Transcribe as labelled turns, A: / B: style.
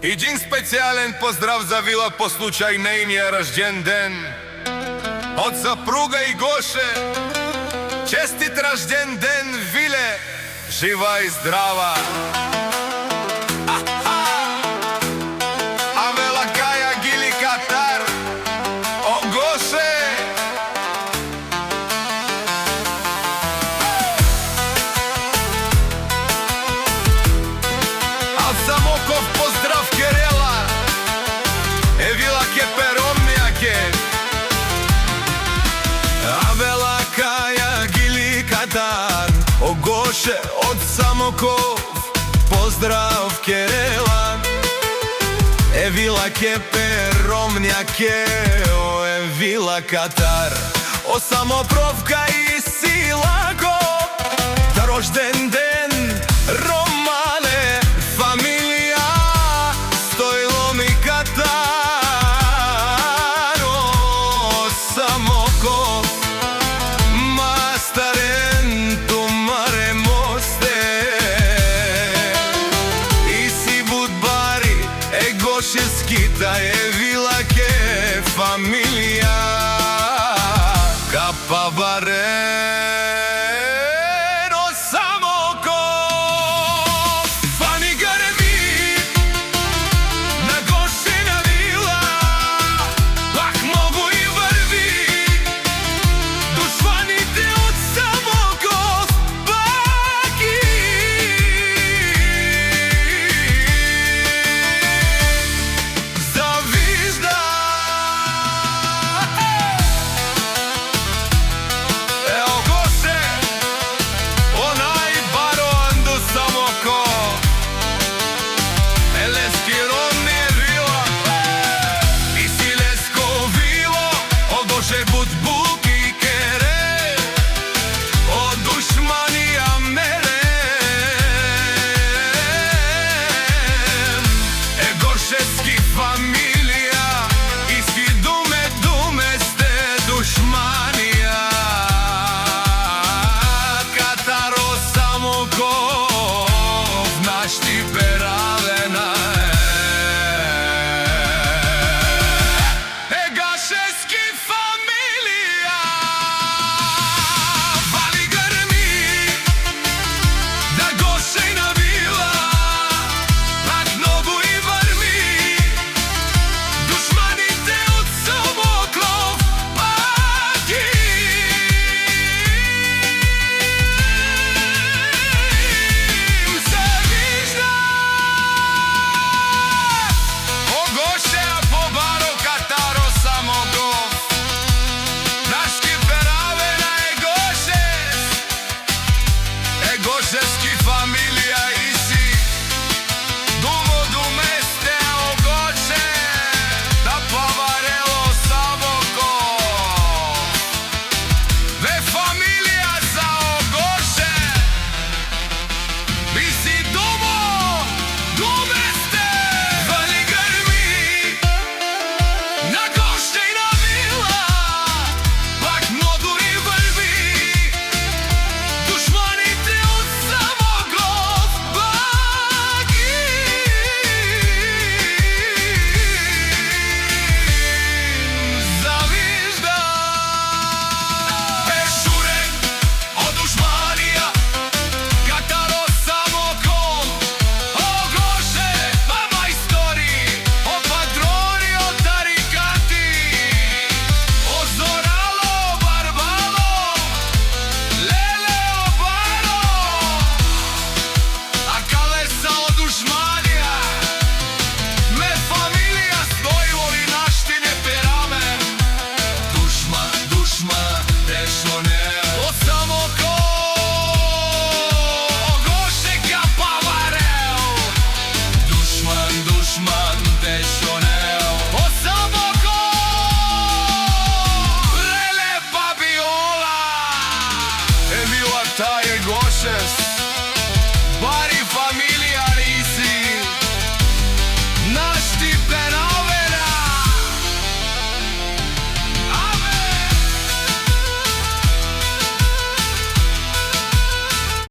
A: Един специален поздрав за Вила по случај нејниот рожден ден. Од сапруга и Гоше, честит рожден ден, Виле, жива и здрава. Авела Каја Гили Катар, о Гоше. Ал Самоков поздрав Керела, Евила ке перомнија ке. Авела Каја Гили Катар, о Гоше од Самоков поздрав Керела. Евила ке перомнија ке, о Евила Катар, о Самопровка и Силако, да рожден ден Романе, фамилија Стојло ми Катар, о Самоков, мастарен тумаре мосте, и си будбари е Гоше скита, Евила ке фамилија Капабаре. Наш ти